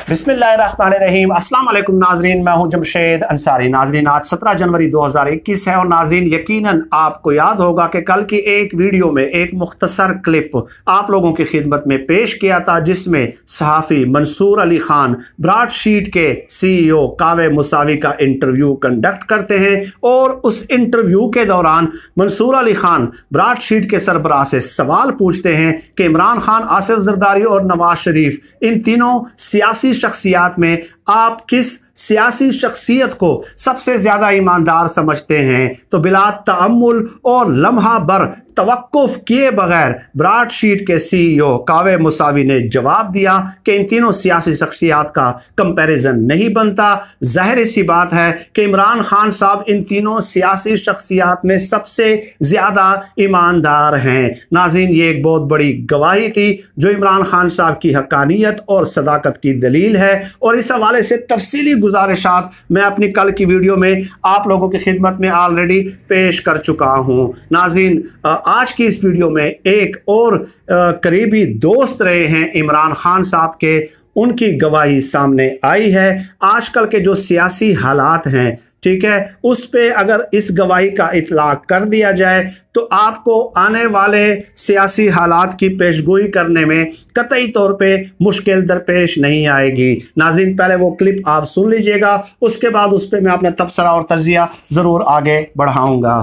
बिस्मिल्लाहिर्रहमानिर्रहीम। अस्सलाम वालेकुम नाजरीन, मैं हूं जमशेद अंसारी। नाजरीन, आज 17 जनवरी 2021 है और नाजरीन यकीनन आपको याद होगा कि कल की एक वीडियो में एक मुख्तसर क्लिप आप लोगों की खिदमत में पेश किया था, जिसमें सहाफ़ी मंसूर अली खान ब्रॉडशीट के CEO कावे मुसावी का इंटरव्यू कंडक्ट करते हैं और उस इंटरव्यू के दौरान मंसूर अली खान ब्रॉडशीट के सरबराह से सवाल पूछते हैं कि इमरान खान, आसिफ जरदारी और नवाज शरीफ, इन तीनों सियासी शख्सियात में आप किस सियासी शख्सियत को सबसे ज्यादा ईमानदार समझते हैं? तो बिला तअम्मुल और लम्हा भर तवक्कुफ किए बगैर ब्रॉडशीट के CEO कावे मुसावी ने जवाब दिया कि इन तीनों सियासी शख्सियात का कंपैरिजन नहीं बनता। जाहिर सी बात है कि इमरान खान साहब इन तीनों सियासी शख्सियात में सबसे ज्यादा ईमानदार हैं। नाज़रीन, ये एक बहुत बड़ी गवाही थी जो इमरान खान साहब की हकानियत और सदाकत की दलील है और इस हवाले से तफसीली गुजारिशात मैं अपनी कल की वीडियो में आप लोगों की खिदमत में ऑलरेडी पेश कर चुका हूँ। नाज़रीन, आज की इस वीडियो में एक और करीबी दोस्त रहे हैं इमरान खान साहब के, उनकी गवाही सामने आई है। आजकल के जो सियासी हालात हैं, ठीक है, उस पे अगर इस गवाही का इतलाक कर दिया जाए तो आपको आने वाले सियासी हालात की पेशगोई करने में कतई तौर पे मुश्किल दरपेश नहीं आएगी। नाज़रीन, पहले वो क्लिप आप सुन लीजिएगा, उसके बाद उस पर मैं अपना तबसरा और तजिया ज़रूर आगे बढ़ाऊंगा।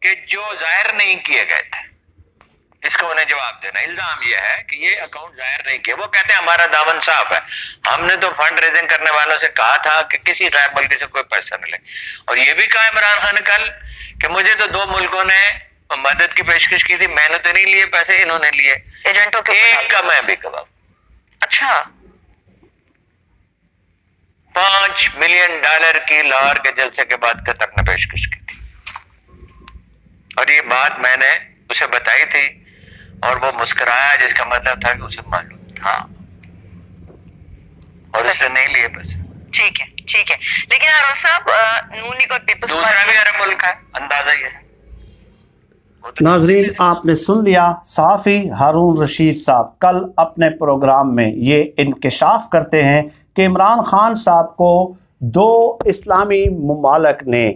कि जो जाहिर नहीं किए गए थे, इसको उन्हें जवाब देना। इल्जाम यह है कि ये अकाउंट जाहिर नहीं किए। वो कहते हैं हमारा दामन साफ है, हमने तो फंड रेजिंग करने वालों से कहा था कि किसी ट्राइबल से कोई पैसा नहीं ले। और ये भी कहा इमरान खान ने कल कि मुझे तो 2 मुल्कों ने मदद की पेशकश की थी, मैंने तो नहीं लिए पैसे, इन्होंने लिए एजेंटों के। एक का मैं भी गवाह। अच्छा, $5 मिलियन की लाहौर के जलसे के बाद कतर ने पेशकश की थी और ये बात मैंने उसे बताई थी और वो मुस्कुराया, जिसका मतलब था कि उसे मालूम था और उसने नहीं लिए पैसे। ठीक है, ठीक है, लेकिन आरोज साहब, नून लीग और पीपल्स दूसरा भी अरब मुल्क है, अंदाजा ये है। नाजरीन, आपने सुन लिया, सहाफ़ी हारून रशीद साहब कल अपने प्रोग्राम में ये इंकशाफ करते हैं कि इमरान खान साहब को 2 इस्लामी ममालिक ने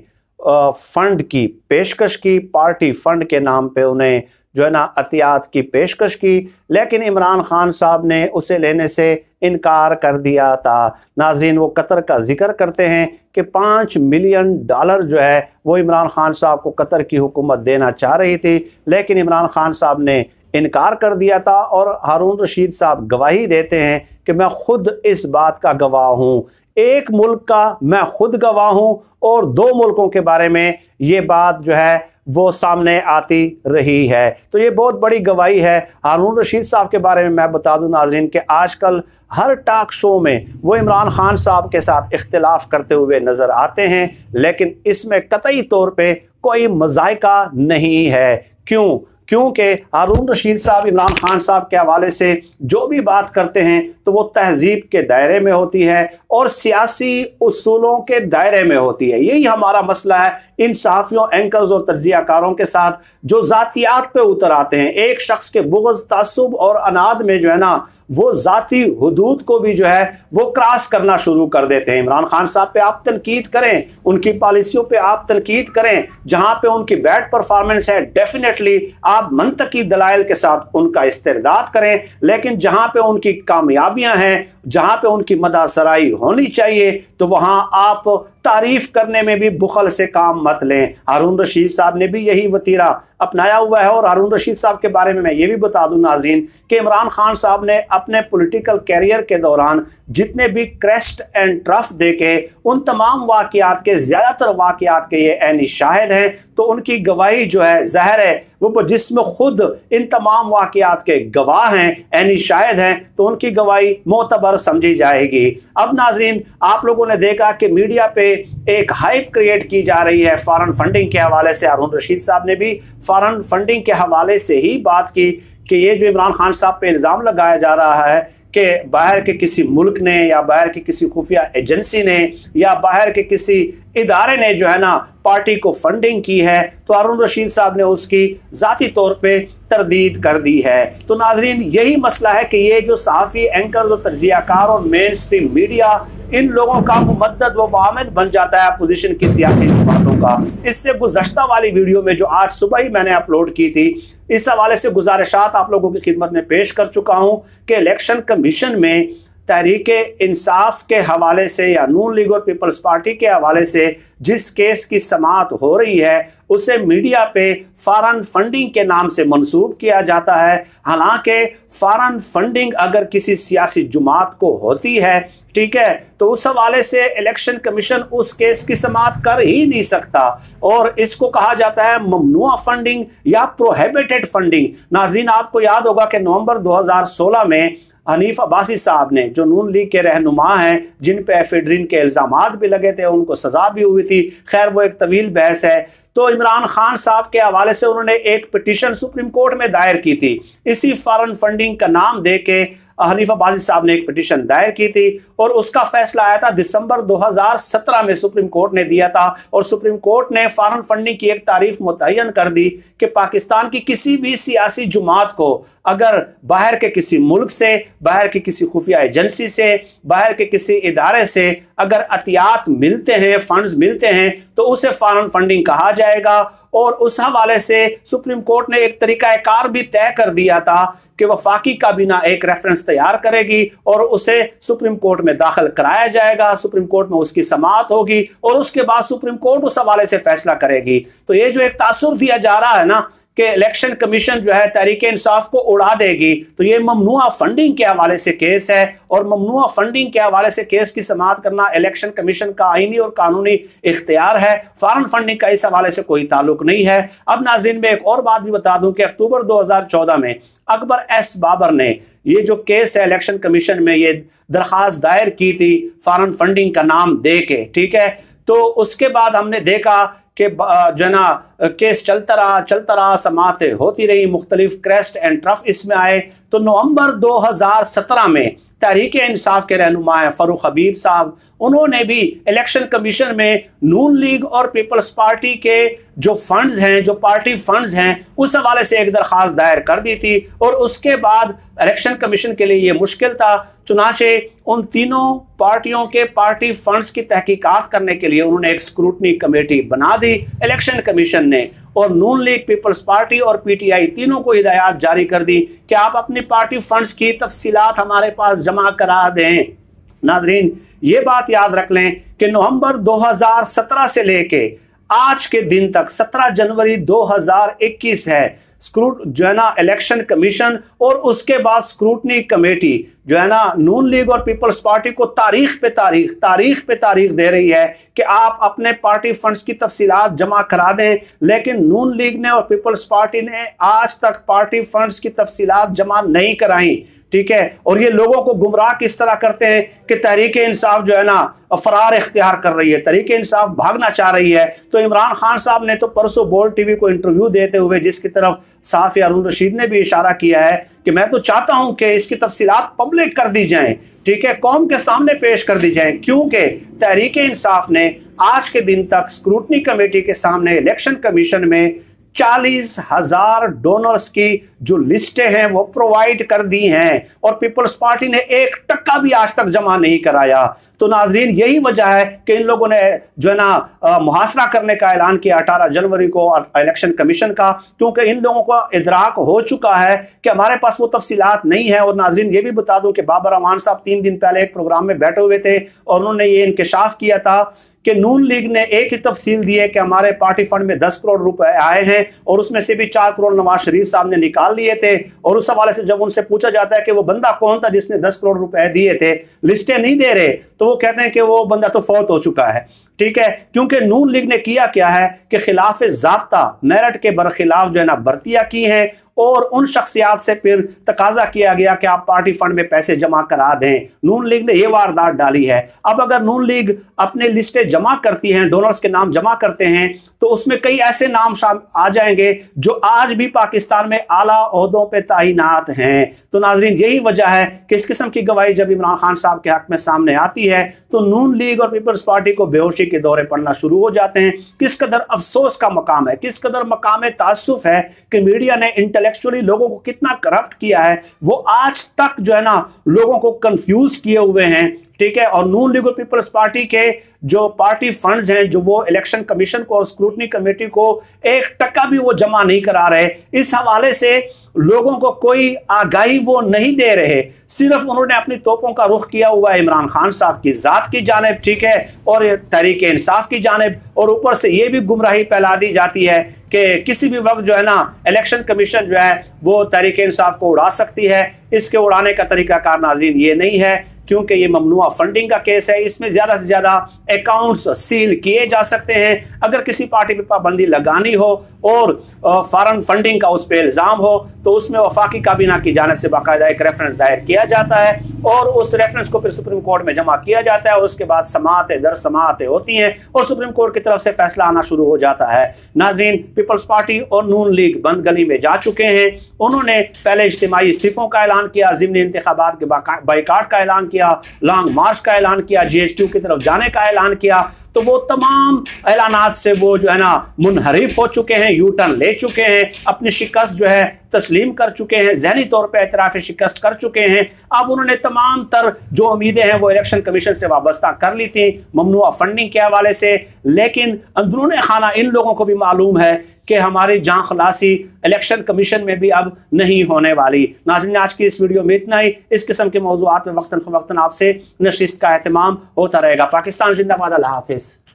फ़ंड की पेशकश की, पार्टी फ़ंड के नाम पे उन्हें जो है ना अतियात की पेशकश की, लेकिन इमरान खान साहब ने उसे लेने से इनकार कर दिया था। नाज़रीन, वो कतर का जिक्र करते हैं कि $5 मिलियन जो है वो इमरान खान साहब को कतर की हुकूमत देना चाह रही थी, लेकिन इमरान खान साहब ने इनकार कर दिया था। और हारून रशीद साहब गवाही देते हैं कि मैं खुद इस बात का गवाह हूँ, एक मुल्क का मैं खुद गवाह हूँ और 2 मुल्कों के बारे में ये बात जो है वो सामने आती रही है। तो ये बहुत बड़ी गवाही है। हारून रशीद साहब के बारे में मैं बता दूं नाज़रीन कि आजकल हर टॉक शो में वो इमरान खान साहब के साथ इख्तिलाफ करते हुए नज़र आते हैं, लेकिन इसमें कतई तौर पे कोई मज़ायका नहीं है। क्यों? क्योंकि हारून रशीद साहब इमरान खान साहब के हवाले से जो भी बात करते हैं तो वो तहजीब के दायरे में होती है और सियासी उसूलों के दायरे में होती है। यही हमारा मसला है इन सहाफ़ियों, एंकर्स और तज्जियाकारों के साथ जो ज़ातियात पे उतर आते हैं। एक शख्स के बुग़्ज़, तासुब और अनाद में जो है ना वो ज़ाती हुदूद को भी जो है वो क्रॉस करना शुरू कर देते हैं। इमरान खान साहब पे आप तनकीद करें, उनकी पॉलिसियों पे आप तनकीद करें, जहाँ पे उनकी बैड परफॉर्मेंस है डेफिनेटली आप मंतकी दलाइल के साथ उनका इस्तेरदाद करें, लेकिन जहां पे उनकी कामयाबियां हैं, जहां पे उनकी मदासराई होनी चाहिए, तो वहां आप तारीफ करने में भी बुखल से काम मत लें। हारून रशीद साहब ने भी यही वतीरा अपनाया हुआ है। और हारून रशीद साहब के बारे में मैं ये भी बता दूं नाज़रीन कि इमरान खान साहब ने अपने पॉलिटिकल कैरियर के दौरान जितने भी क्रेस्ट एंड ट्रफ देखे, उन तमाम वाक़यात के, ज़्यादातर वाक़यात के ये ऐनी शाहिद हैं। तो उनकी गवाही जो है ज़ाहिर है वो जिसमें खुद इन तमाम वाक़यात के गवाह हैं, ऐनी शाहिद हैं, तो उनकी गवाही मोतबर समझी जाएगी। अब नाज़रीन, आप लोगों ने देखा कि मीडिया पे एक हाइप क्रिएट की जा रही है फॉरेन फंडिंग के हवाले से। हारून रशीद साहब ने भी फॉरेन फंडिंग के हवाले से ही बात की कि ये जो इमरान खान साहब पे इल्ज़ाम लगाया जा रहा है कि बाहर के किसी मुल्क ने या बाहर की किसी खुफिया एजेंसी ने या बाहर के किसी इदारे ने जो है ना पार्टी को फंडिंग की है, तो हारून रशीद साहब ने उसकी ज़ाती तौर पे तरदीद कर दी है। तो नाजरीन, यही मसला है कि ये जो सहाफ़ी, एंकर और तज्ज़ियाकार और मेन स्ट्रीम मीडिया, इन लोगों का मुमद्दद व वामिल बन जाता है अपोजिशन की सियासी जमातों का। इससे गुज़श्ता वाली वीडियो में जो आज सुबह ही मैंने अपलोड की थी, इस हवाले से गुजारिशात आप लोगों की खिदमत में पेश कर चुका हूँ कि इलेक्शन कमीशन में तहरीक इंसाफ के हवाले से या नून लीग और पीपल्स पार्टी के हवाले से जिस केस की समाअत हो रही है उसे मीडिया पे फॉरेन फंडिंग के नाम से मंसूब किया जाता है। हालांकि फॉरेन फंडिंग अगर किसी सियासी जमात को होती है, ठीक है, तो उस हवाले से इलेक्शन कमीशन उस केस की समाअत कर ही नहीं सकता और इसको कहा जाता है ममनुआ फंडिंग या प्रोहिबिटेड फंडिंग। नाज़रीन, आपको याद होगा कि नवंबर 2016 में हनीफ अब्बासी साहब ने, जो नून लीग के रहनुमा हैं, जिन पे एफेड्रिन के इल्ज़ामात भी लगे थे, उनको सज़ा भी हुई थी, खैर वो एक तवील बहस है, तो इमरान खान साहब के हवाले से उन्होंने एक पिटीशन सुप्रीम कोर्ट में दायर की थी। इसी फॉरेन फंडिंग का नाम दे के हनीफ अब्बासी साहब ने एक पिटीशन दायर की थी और उसका फैसला आया था दिसंबर 2017 में सुप्रीम कोर्ट ने दिया था और सुप्रीम कोर्ट ने फॉरेन फंडिंग की एक तारीफ मुतय्यन कर दी कि पाकिस्तान की किसी भी सियासी जमात को अगर बाहर के किसी मुल्क से, बाहर की किसी खुफिया एजेंसी से, बाहर के किसी इदारे से अगर अतियात मिलते हैं, फंड्स मिलते हैं, तो उसे फॉरेन फंडिंग कहा जाएगा। और उस हवाले से सुप्रीम कोर्ट ने एक तरीकाकार भी तय कर दिया था कि वफाकी काबीना एक रेफरेंस तैयार करेगी और उसे सुप्रीम कोर्ट में दाखिल कराया जाएगा, सुप्रीम कोर्ट में उसकी समाअत होगी और उसके बाद सुप्रीम कोर्ट उस हवाले से फैसला करेगी। तो ये जो एक तासुर दिया जा रहा है ना कि इलेक्शन कमीशन जो है तहरीक इंसाफ को उड़ा देगी, तो ये ममनुआ फंडिंग के हवाले से केस है और ममनुआ फंडिंग के हवाले से केस की समाअत करना इलेक्शन कमीशन का आईनी और कानूनी इख्तियार है। फॉरेन फंडिंग का इस हवाले से कोई ताल्लुक नहीं है। अब नाज़रीन, मैं एक और बात भी बता दूं कि अक्टूबर 2014 में अकबर एस बाबर ने ये जो केस है इलेक्शन कमीशन में ये दरख्वास्त दायर की थी फॉरेन फंडिंग का नाम दे के, ठीक है, तो उसके बाद हमने देखा कि जो है ना केस चलता रहा, समाअतें होती रही, मुख्तलिफ क्रेस्ट एंड ट्रफ इसमें आए। तो नवंबर 2017 में तहरीक इंसाफ के रहनुमा फ़ारूक हबीब साहब, उन्होंने भी इलेक्शन कमीशन में नून लीग और पीपल्स पार्टी के जो फंड्स हैं, जो पार्टी फंड्स हैं, उस हवाले से एक दरख्वास्त दायर कर दी थी और उसके बाद इलेक्शन कमीशन के लिए ये मुश्किल था। चुनाचे उन तीनों पार्टियों के पार्टी फंड्स की तहकीकात करने के लिए उन्होंने एक स्क्रूटनी कमेटी बना दी इलेक्शन कमीशन ने और नून लीग, पीपल्स पार्टी और पीटीआई तीनों को हिदायत जारी कर दी कि आप अपनी पार्टी फंड्स की तफसीलात हमारे पास जमा करा दें। नाजरीन, ये बात याद रख लें कि नवंबर 2017 से लेके आज के दिन तक 17 जनवरी 2021 है, जो है ना इलेक्शन कमीशन और उसके बाद स्क्रूटनी कमेटी जो है ना नून लीग और पीपल्स पार्टी को तारीख पे तारीख दे रही है कि आप अपने पार्टी फंड्स की तफसीलात जमा करा दें, लेकिन नून लीग ने और पीपल्स पार्टी ने आज तक पार्टी फंड्स की तफसीलात जमा नहीं कराई, ठीक है। और ये लोगों को गुमराह किस तरह करते हैं कि तहरीक इंसाफ जो है ना फरार इख्तियार कर रही है, तहरीक इंसाफ भागना चाह रही है। तो इमरान खान साहब ने तो परसों बोल्ड टीवी को इंटरव्यू देते हुए जिसकी तरफ सहाफ़ी हारून रशीद ने भी इशारा किया है कि मैं तो चाहता हूं कि इसकी तफसीलात पब्लिक कर दी जाएं, ठीक है, कौम के सामने पेश कर दी जाएं, क्योंकि तहरीक इंसाफ ने आज के दिन तक स्क्रूटनी कमेटी के सामने इलेक्शन कमीशन में 40,000 डोनर्स की जो लिस्टें हैं वो प्रोवाइड कर दी हैं और पीपल्स पार्टी ने 1 टक्का भी आज तक जमा नहीं कराया। तो नाजरीन, यही वजह है कि इन लोगों ने जो है ना मुहासरा करने का ऐलान किया 18 जनवरी को इलेक्शन कमीशन का, क्योंकि इन लोगों को इदराक हो चुका है कि हमारे पास वो तफसीलात नहीं है। और नाजरीन, ये भी बता दूं कि बाबर अमान साहब 3 दिन पहले एक प्रोग्राम में बैठे हुए थे और उन्होंने ये इंकशाफ किया था कि नून लीग ने एक ही तफसील दी है कि हमारे पार्टी फंड में 10 करोड़ रुपए आए हैं और उसमें से भी 4 करोड़ नवाज शरीफ साहब ने निकाल लिए थे। और उस हवाले से जब उनसे पूछा जाता है कि वो बंदा कौन था जिसने 10 करोड़ रुपए दिए थे, लिस्टें नहीं दे रहे, तो वो कहते हैं कि वो बंदा तो फौत हो चुका है, ठीक है। क्योंकि नून लीग ने किया क्या है कि खिलाफ ज़ाब्ता मेरिट के बरखिलाफ जो है ना भर्तियां की हैं और उन शख्सियात से फिर तकाजा किया गया कि आप पार्टी फंड में पैसे जमा करा दें। नून लीग ने यह वारदात डाली है। अब अगर नून लीग अपने लिस्टें जमा करती हैं, डोनर्स के नाम जमा करते हैं, तो उसमें कई ऐसे नाम आ जाएंगे जो आज भी पाकिस्तान में आला ओहदों पे तैनात हैं। तो नाजरीन, यही वजह है कि इस किस्म की गवाही जब इमरान खान साहब के हक में सामने आती है तो नून लीग और पीपल्स पार्टी को बेहोशी के दौरे पड़ना शुरू हो जाते हैं। किस कदर अफसोस का मकाम है, किस कदर मकाम तासुफ है कि मीडिया ने इंटेलेक्चुअली लोगों को कितना करप्ट किया है। वो आज तक जो है ना लोगों को कंफ्यूज किए हुए हैं, ठीक है। और नून लीग और पीपल्स पार्टी के जो पार्टी फंड्स हैं, जो वो इलेक्शन कमीशन को और स्क्रूटनी कमेटी को 1% भी वो जमा नहीं करा रहे। इस हवाले से लोगों को कोई आगाही वो नहीं दे रहे, सिर्फ उन्होंने अपनी तोपों का रुख किया हुआ है इमरान खान साहब की जात की जानिब, ठीक है, और तहरीक इंसाफ की जानिब। और ऊपर से ये भी गुमराही फैला दी जाती है कि किसी भी वक्त जो है ना इलेक्शन कमीशन जो है वो तहरीक इंसाफ को उड़ा सकती है। इसके उड़ाने का तरीकाकार नाज़रीन ये नहीं है, क्योंकि ये ममनुआ फंडिंग का केस है। इसमें ज़्यादा से ज़्यादा अकाउंट्स सील किए जा सकते हैं। अगर किसी पार्टी पर पाबंदी लगानी हो और फॉरेन फंडिंग का उस पर इल्ज़ाम हो तो उसमें वफाकी काबीना की जानिब से बाकायदा एक रेफरेंस दायर किया जाता है और उस रेफरेंस को फिर सुप्रीम कोर्ट में जमा किया जाता है और उसके बाद समाअतें दर समाअतें होती हैं और सुप्रीम कोर्ट की तरफ से फैसला आना शुरू हो जाता है। नाज़रीन, पीपल्स पार्टी और नून लीग बंद गली में जा चुके हैं। उन्होंने पहले इज्तिमाई इस्तीफों का ऐलान किया, ज़िमनी इंतखाबात के बाइकाट का ऐलान किया, लॉन्ग मार्च का ऐलान किया, GHQ की तरफ जाने का ऐलान किया। तो वो तमाम ऐलानात से वो जो है ना मुनहरिफ हो चुके हैं, यू टर्न ले चुके हैं, अपनी शिकस्त जो है तस्लीम कर चुके हैं, जहनी तौर पे एतराफ़ शिकस्त कर चुके हैं। अब उन्होंने तमाम तर जो उम्मीदें हैं वो इलेक्शन कमीशन से वाबस्ता कर ली थी ममनुआ फंडिंग के हवाले से, लेकिन अंदरून खाना इन लोगों को भी मालूम है कि हमारी जान खलासी इलेक्शन कमीशन में भी अब नहीं होने वाली। नाज़रीन, आज की इस वीडियो में इतना ही। इस किस्म के मौज़ूआत में वक्तन फ़वक्तन आपसे नशिस्त का एहतमाम होता रहेगा। पाकिस्तान जिंदाबाद, अल्लाह हाफ़िज़।